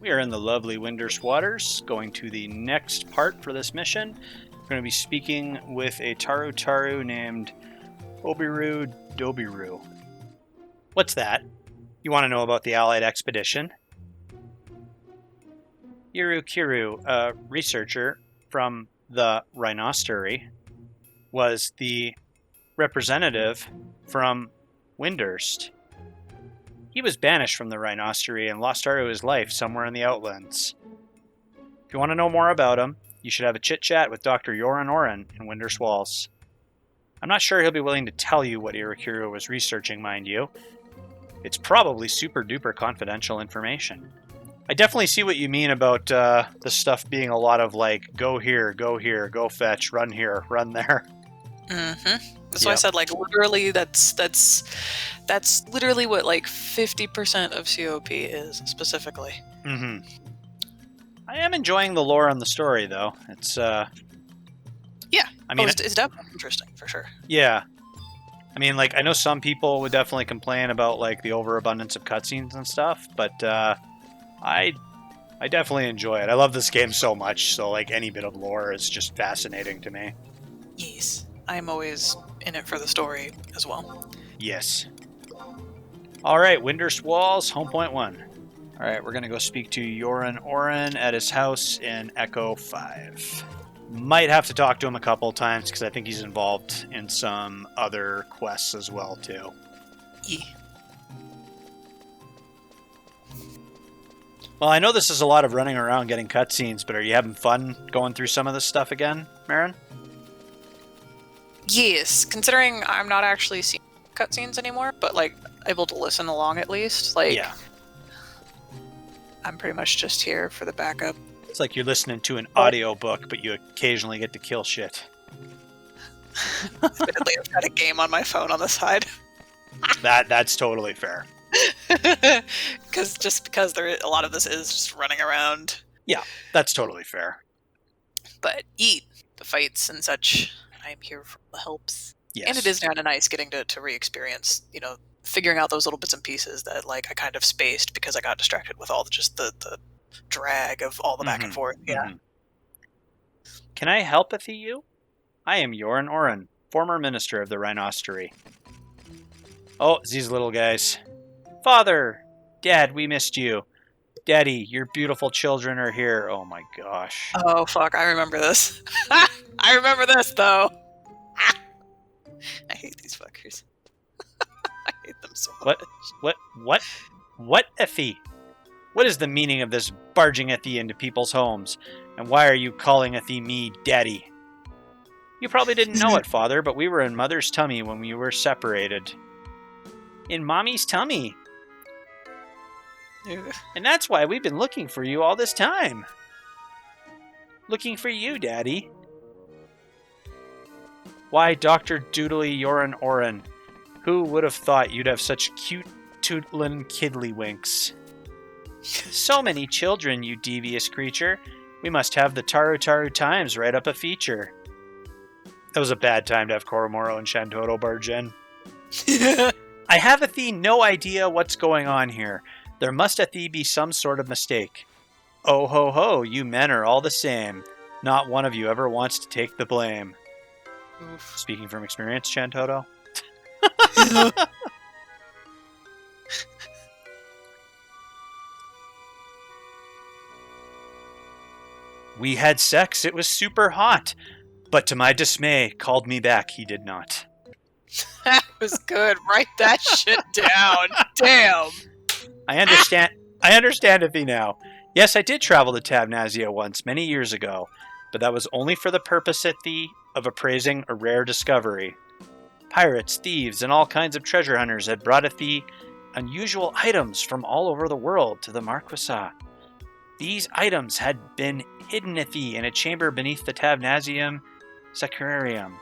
We are in the lovely Windurst waters, going to the next part for this mission. We're going to be speaking with a Tarutarus named Obiru Dobiru. What's that? You want to know about the Allied expedition? Iru Kiru, a researcher from the Rhinostery, was the representative from Windurst. He was banished from the Rhinostery and lost to his life somewhere in the Outlands. If you want to know more about him, you should have a chit-chat with Dr. Yoran Oren in Windurst Walls. I'm not sure he'll be willing to tell you what Irakuru was researching, mind you. It's probably super-duper confidential information. I definitely see what you mean about the stuff being a lot of like, go here, go fetch, run here, run there. Mm-hmm. That's why I said, like, literally, that's literally what, like, 50% of COP is, specifically. Mm-hmm. I am enjoying the lore on the story, though. It's, yeah. I mean, it's definitely interesting, for sure. Yeah. I mean, like, I know some people would definitely complain about, like, the overabundance of cutscenes and stuff, but, I definitely enjoy it. I love this game so much, so, like, any bit of lore is just fascinating to me. Yes. I'm always in it for the story as well. Yes. Alright, Windurst Walls, home point 1. Alright, we're going to go speak to Yoran Oren at his house in Echo 5. Might have to talk to him a couple times because I think he's involved in some other quests as well, too. Yeah. Well, I know this is a lot of running around getting cutscenes, but are you having fun going through some of this stuff again, Marron? Yes, considering I'm not actually seeing cutscenes anymore, but, like, able to listen along at least. Like, yeah. I'm pretty much just here for the backup. It's like you're listening to an audiobook, but you occasionally get to kill shit. Admittedly, I've got a game on my phone on the side. That's totally fair. Because a lot of this is just running around. Yeah, that's totally fair. But the fights and such, I'm here for the helps. Yes. And it is kind of nice getting to re-experience, figuring out those little bits and pieces that, like, I kind of spaced because I got distracted with all the drag of all the back and forth. Yeah. Mm-hmm. Can I help you? I am Yoran Oren, former minister of the Rhinostery. Oh, these little guys. Father! Dad, we missed you. Daddy, your beautiful children are here. Oh my gosh. Oh, fuck, I remember this. I remember this, though. I hate these fuckers. I hate them so much. What, Effie? What is the meaning of this barging Effie into people's homes? And why are you calling Effie me Daddy? You probably didn't know it, Father, but we were in Mother's tummy when we were separated. In Mommy's tummy. And that's why we've been looking for you all this time. Looking for you, Daddy. Why, Dr. Doodly Yoran Oren, who would have thought you'd have such cute tootlin' kidlywinks? So many children, you devious creature. We must have the Taru Times write up a feature. That was a bad time to have Koromoro and Shantotto barge in. I have no idea what's going on here. There must be some sort of mistake. Oh ho ho, you men are all the same. Not one of you ever wants to take the blame. Oof. Speaking from experience, Shantotto. We had sex, it was super hot. But to my dismay, called me back, he did not. That was good. Write that shit down. Damn. I understand it now. Yes, I did travel to Tavnazia once, many years ago, but that was only for the purpose of appraising a rare discovery. Pirates, thieves, and all kinds of treasure hunters had brought unusual items from all over the world to the Marquesa. These items had been hidden in a chamber beneath the Tavnazium Sacrarium.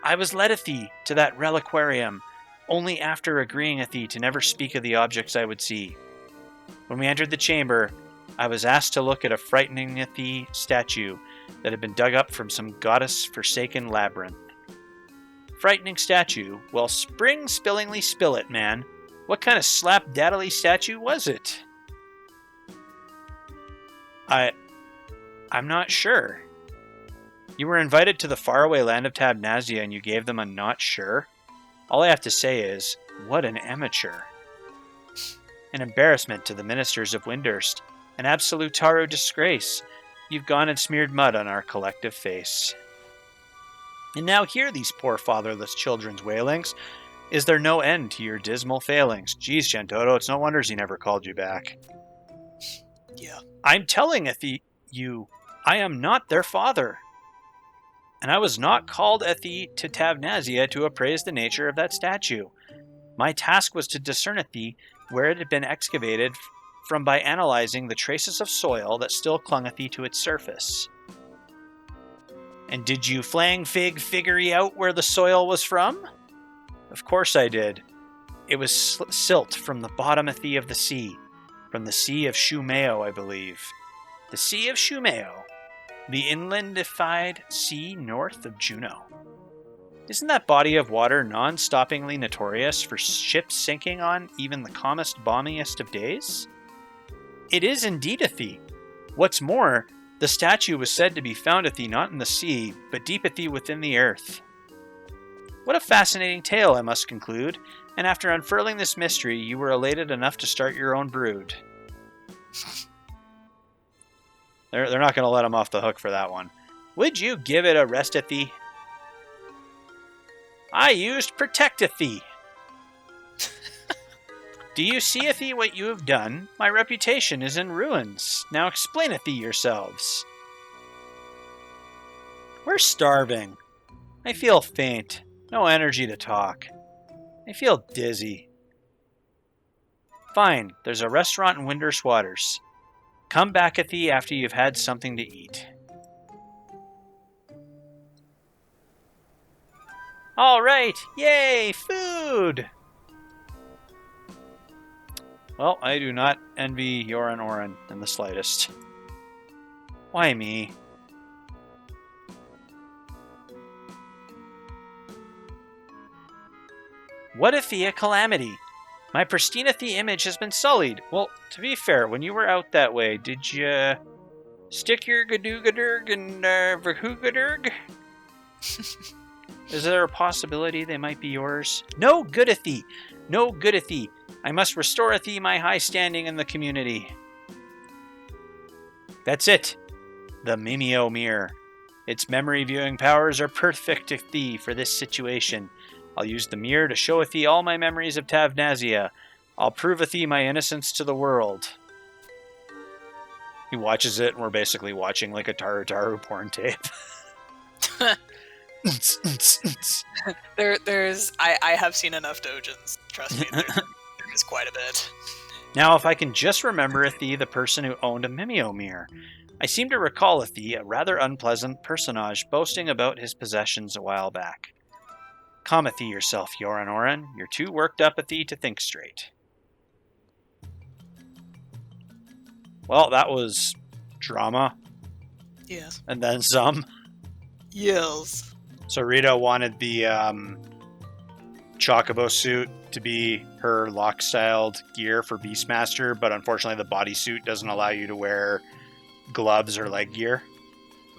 I was led to that reliquarium, only after agreeing to never speak of the objects I would see. When we entered the chamber, I was asked to look at a frightening statue that had been dug up from some goddess-forsaken labyrinth. Frightening statue? Well, spillingly spill it, man. What kind of slap-daddly statue was it? I'm not sure. You were invited to the faraway land of Tavnazia and you gave them a not sure? All I have to say is, what an amateur. An embarrassment to the ministers of Windurst. An absolute Taru disgrace. You've gone and smeared mud on our collective face. And now hear these poor fatherless children's wailings. Is there no end to your dismal failings? Geez, Gentoro, it's no wonders he never called you back. Yeah. I'm telling you, I am not their father. And I was not called to Tavnazia to appraise the nature of that statue. My task was to discern where it had been excavated from by analyzing the traces of soil that still clung to its surface. And did you figure out where the soil was from? Of course I did. It was silt from the bottom of the sea. From the Sea of Shumeo, I believe. The Sea of Shumeo. The inlandified sea north of Juneau. Isn't that body of water non-stoppingly notorious for ships sinking on even the calmest, balmiest of days? It is indeed a thee. What's more, the statue was said to be found not in the sea, but deep within the earth. What a fascinating tale, I must conclude, and after unfurling this mystery, you were elated enough to start your own brood. They're not going to let him off the hook for that one. Would you give it a rest at thee? I used protecteth thee. Do you seeth thee what you have done? My reputation is in ruins. Now explaineth thee yourselves. We're starving. I feel faint. No energy to talk. I feel dizzy. Fine, there's a restaurant in Windurst Waters. Come back at thee after you've had something to eat. All right, yay, food! Well, I do not envy Yoran Oren in the slightest. Why me? What if a calamity? My pristine image has been sullied. Well, to be fair, when you were out that way, did you stick your gadoogadurg and verhoogadurg? Is there a possibility they might be yours? No goodeth thee! No goodeth thee! I must restore thee my high standing in the community. That's it. The Mimeo Mirror. Its memory viewing powers are perfect thee for this situation. I'll use the mirror to show thee all my memories of Tavnazia. I'll prove thee my innocence to the world. He watches it, and we're basically watching like a Tarutaru porn tape. I have seen enough dojins. Trust me, there is quite a bit. Now, if I can just remember thee, the person who owned a Mimeo mirror. I seem to recall thee, a rather unpleasant personage boasting about his possessions a while back. Calm thee yourself, Yoran Oren. You're too worked up at thee to think straight. Well, that was drama. Yes. And then some. Yes. So Rita wanted the Chocobo suit to be her lock-styled gear for Beastmaster, but unfortunately the bodysuit doesn't allow you to wear gloves or leg gear.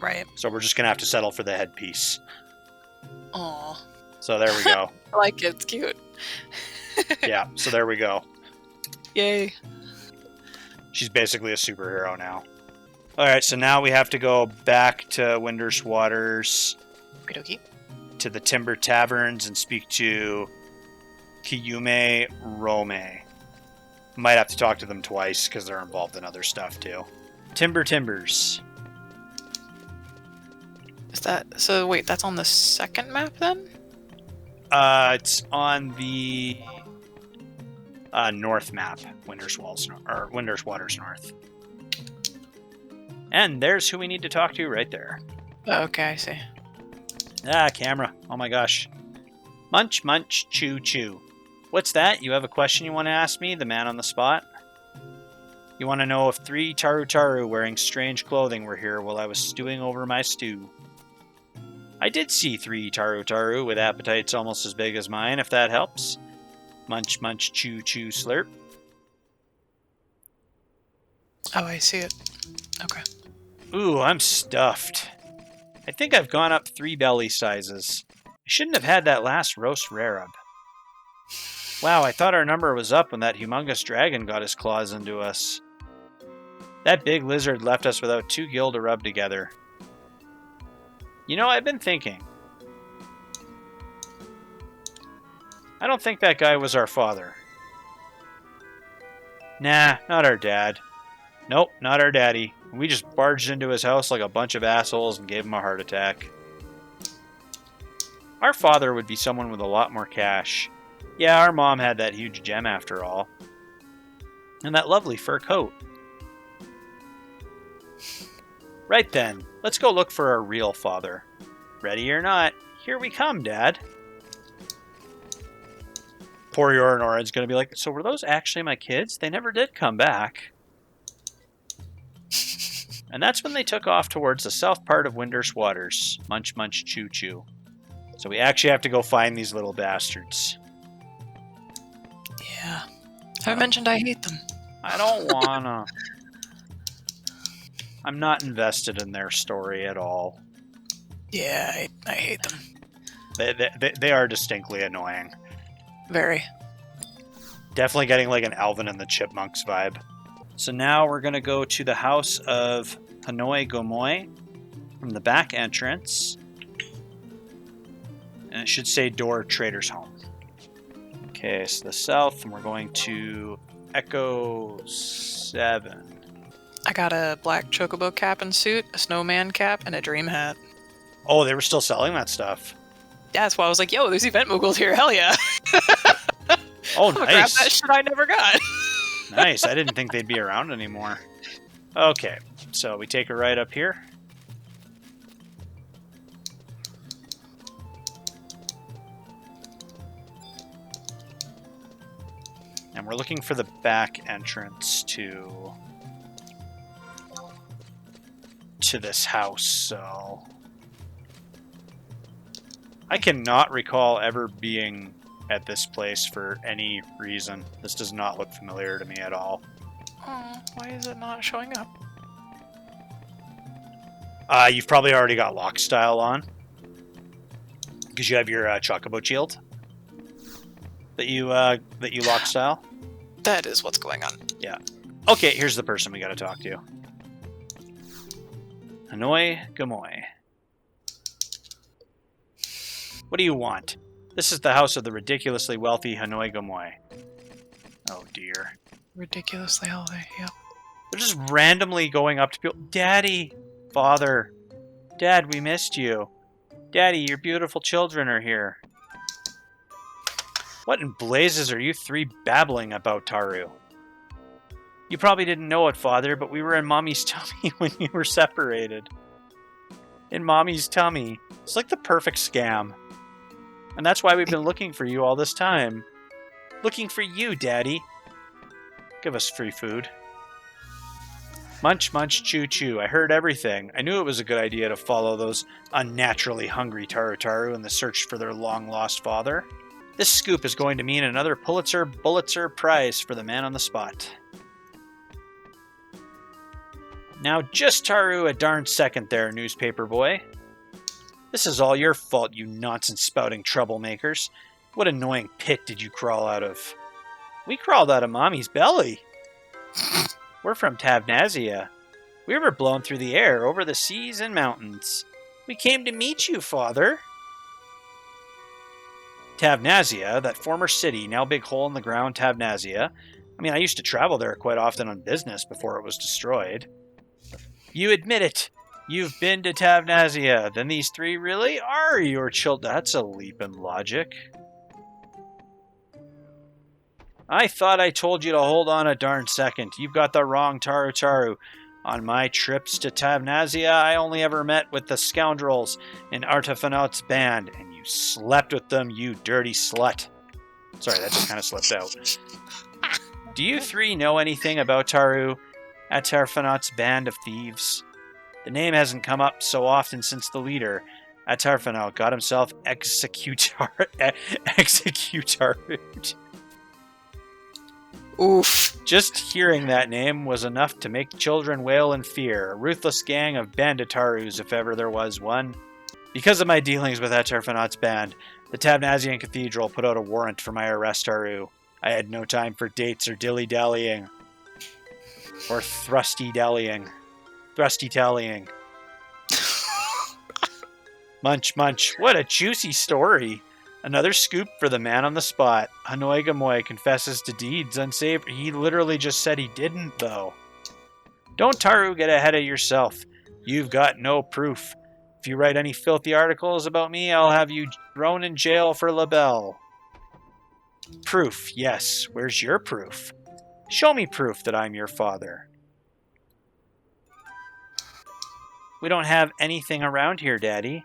Right. So we're just going to have to settle for the headpiece. Aww. So there we go. I like it. It's cute. Yeah, so there we go. Yay. She's basically a superhero now. Alright, so now we have to go back to Windurst Waters. Okie To the Timber Taverns and speak to Kiyume Rome. Might have to talk to them twice because they're involved in other stuff too. Timbers. Is that... So, wait, that's on the second map then? It's on the north map, Windurst Waters North. And there's who we need to talk to right there. Okay, I see. Ah, camera. Oh my gosh. Munch, munch, chew, chew. What's that? You have a question you want to ask me, the man on the spot? You want to know if 3 Tarutaru wearing strange clothing were here while I was stewing over my stew. I did see 3 Tarutaru with appetites almost as big as mine, if that helps. Munch, munch, chew, chew, slurp. Oh, I see it. Okay. Ooh, I'm stuffed. I think I've gone up 3 belly sizes. I shouldn't have had that last roast rareb. Wow, I thought our number was up when that humongous dragon got his claws into us. That big lizard left us without 2 gil to rub together. You know, I've been thinking. I don't think that guy was our father. Nah, not our dad. Nope, not our daddy. We just barged into his house like a bunch of assholes and gave him a heart attack. Our father would be someone with a lot more cash. Yeah, our mom had that huge gem after all. And that lovely fur coat. Right then, let's go look for our real father. Ready or not, here we come, Dad. Poor Yorinoran's gonna be like, so were those actually my kids? They never did come back. And that's when they took off towards the south part of Windurst waters. Munch, munch, chew, chew. So we actually have to go find these little bastards. Yeah. I mentioned I hate them. I don't wanna. I'm not invested in their story at all. Yeah, I hate them. They are distinctly annoying. Very. Definitely getting like an Alvin and the Chipmunks vibe. So now we're going to go to the house of Hanoi Gomoy from the back entrance. And it should say door Trader's Home. Okay, so the south, and we're going to Echo 7. I got a black chocobo cap and suit, a snowman cap, and a dream hat. Oh, they were still selling that stuff. Yeah, that's why I was like, yo, there's event moogles here, hell yeah. Oh, I'm gonna nice. grab that shit I never got. Nice, I didn't think they'd be around anymore. Okay, so we take a right up here. And we're looking for the back entrance to this house, so I cannot recall ever being at this place for any reason. This does not look familiar to me at all. Oh, why is it not showing up? You've probably already got lock style on because you have your chocobo shield that you lock style. That is what's going on. Yeah. Okay, here's the person we got to talk to. Hanoi Gamoy. What do you want? This is the house of the ridiculously wealthy Hanoi Gamoy. Oh dear. Ridiculously healthy, yep. They're just randomly going up to people. Daddy! Father! Dad, we missed you. Daddy, your beautiful children are here. What in blazes are you three babbling about, Taru? You probably didn't know it, Father, but we were in Mommy's tummy when you were separated. In Mommy's tummy. It's like the perfect scam. And that's why we've been looking for you all this time. Looking for you, Daddy. Give us free food. Munch, munch, chew, chew. I heard everything. I knew it was a good idea to follow those unnaturally hungry Tarutaru in the search for their long-lost father. This scoop is going to mean another Pulitzer prize for the man on the spot. Now just Taru a darn second there, newspaper boy. This is all your fault, you nonsense-spouting troublemakers. What annoying pit did you crawl out of? We crawled out of Mommy's belly. We're from Tavnazia. We were blown through the air, over the seas and mountains. We came to meet you, Father. Tavnazia, that former city, now big hole in the ground Tavnazia. I mean, I used to travel there quite often on business before it was destroyed. You admit it. You've been to Tavnazia. Then these three really are your children. That's a leap in logic. I thought I told you to hold on a darn second. You've got the wrong Tarutaru. On my trips to Tavnazia, I only ever met with the scoundrels in Attohwa's band, and you slept with them, you dirty slut. Sorry, that just kind of slipped out. Do you three know anything about Attohwa's band of thieves? The name hasn't come up so often since the leader, Attohwa, got himself executed. Oof. Just hearing that name was enough to make children wail in fear. A ruthless gang of Banditarus, if ever there was one. Because of my dealings with Attohwa's band, the Tavnazian Cathedral put out a warrant for my arrest, Taru. I had no time for dates or dilly-dallying. Or thrusty-tallying. Munch, munch. What a juicy story. Another scoop for the man on the spot. Hanoi Gamoy confesses to deeds unsavory. He literally just said he didn't, though. Don't, Taru, get ahead of yourself. You've got no proof. If you write any filthy articles about me, I'll have you thrown in jail for libel. Proof, yes. Where's your proof? Show me proof that I'm your father. We don't have anything around here, Daddy.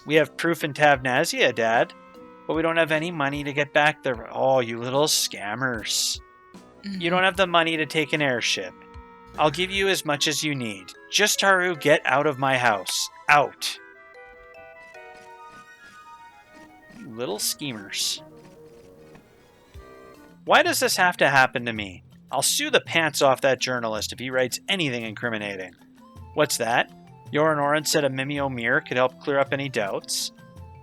We have proof in Tavnazia, Dad, but we don't have any money to get back there. Oh, you little scammers. You don't have the money to take an airship. I'll give you as much as you need. Just, Taru, get out of my house. Out. You little schemers. Why does this have to happen to me? I'll sue the pants off that journalist if he writes anything incriminating. What's that? Yoran Oren said a Mimeo mirror could help clear up any doubts.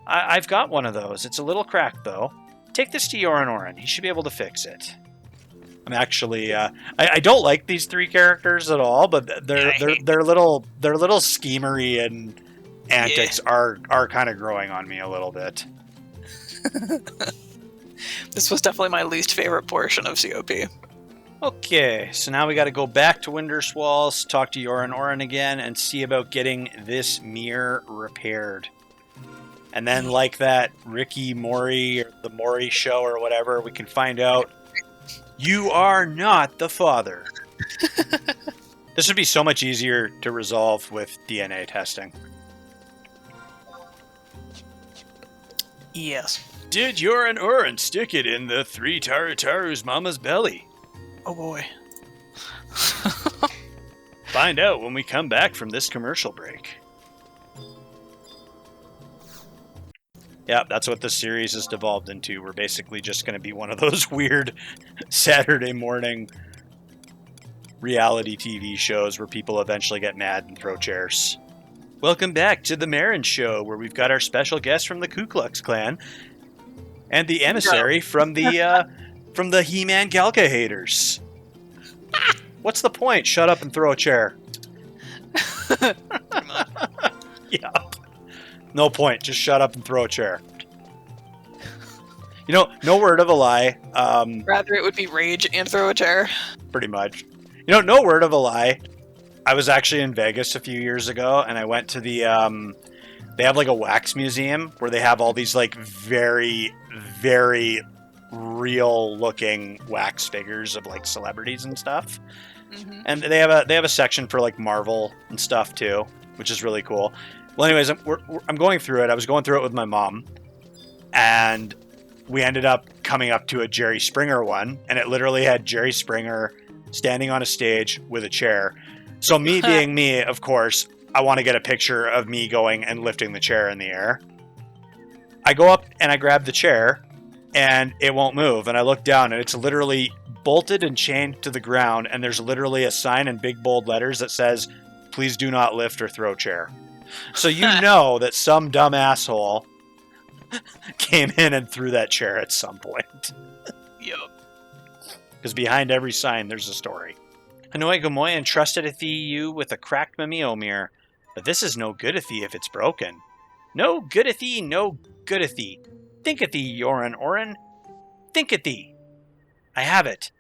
I've got one of those. It's a little cracked, though. Take this to Yoran Oren. He should be able to fix it. I'm actually, I don't like these three characters at all, but their little schemery and antics are kind of growing on me a little bit. This was definitely my least favorite portion of COP. Okay, so now we got to go back to Windurst Walls, talk to Yoran Oren again, and see about getting this mirror repaired. And then, like that Ricky Mori or the Mori show or whatever, we can find out you are not the father. This would be so much easier to resolve with DNA testing. Yes. Did Yoran Oren stick it in the 3 Tarutarus mama's belly? Oh boy. Find out when we come back from this commercial break. Yeah, that's what this series has devolved into. We're basically just going to be one of those weird Saturday morning reality TV shows where people eventually get mad and throw chairs. Welcome back to the Marron Show, where we've got our special guest from the Ku Klux Klan and the emissary from the He-Man Galka haters. What's the point? Shut up and throw a chair. Yeah. No point. Just shut up and throw a chair. You know, no word of a lie. Rather it would be rage and throw a chair. Pretty much. You know, no word of a lie. I was actually in Vegas a few years ago, and I went to the... they have like a wax museum where they have all these like very, very real-looking wax figures of like celebrities and stuff. Mm-hmm. And they have a section for like Marvel and stuff too, which is really cool. Well, anyways, I'm going through it. I was going through it with my mom, and we ended up coming up to a Jerry Springer one, and it literally had Jerry Springer standing on a stage with a chair. So me being me, of course, I want to get a picture of me going and lifting the chair in the air. I go up and I grab the chair, and it won't move. And I look down, and it's literally bolted and chained to the ground, and there's literally a sign in big bold letters that says, "Please do not lift or throw chair." So you know that some dumb asshole came in and threw that chair at some point. Yep. Because behind every sign, there's a story. Hanoi Gamoy entrusted you with a cracked Mimeo mirror, but this is no good'athy if it's broken. No good'athy, no good'athy. Think'athy, Yoran Oren. Think'athy. I have it.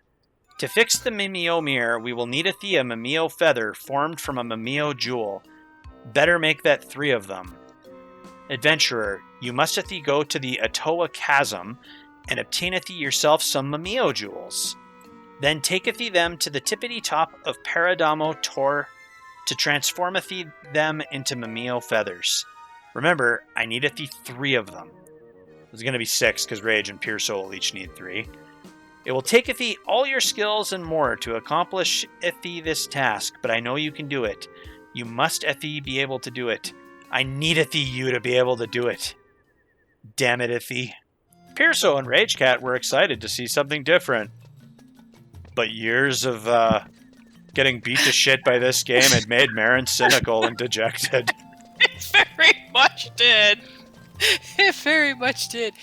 To fix the Mimeo mirror, we will need a Mimeo feather formed from a Mimeo jewel. Better make that 3 of them. Adventurer, you must go to the Attohwa Chasm and obtaineth yourself some Mimeo jewels. Then taketh them to the tippity top of Paradamo Tor to transformeth them into Mimeo feathers. Remember, I needeth 3 of them. There's going to be 6 because Rage and Mrpierso will each need 3. It will taketh all your skills and more to accomplish this task, but I know you can do it. You must be able to do it. I needeth you to be able to do it. Damn it, Ithi. Mrpierso and Ragecat were excited to see something different. But years of getting beat to shit by this game had made Marron cynical and dejected. It very much did. It very much did.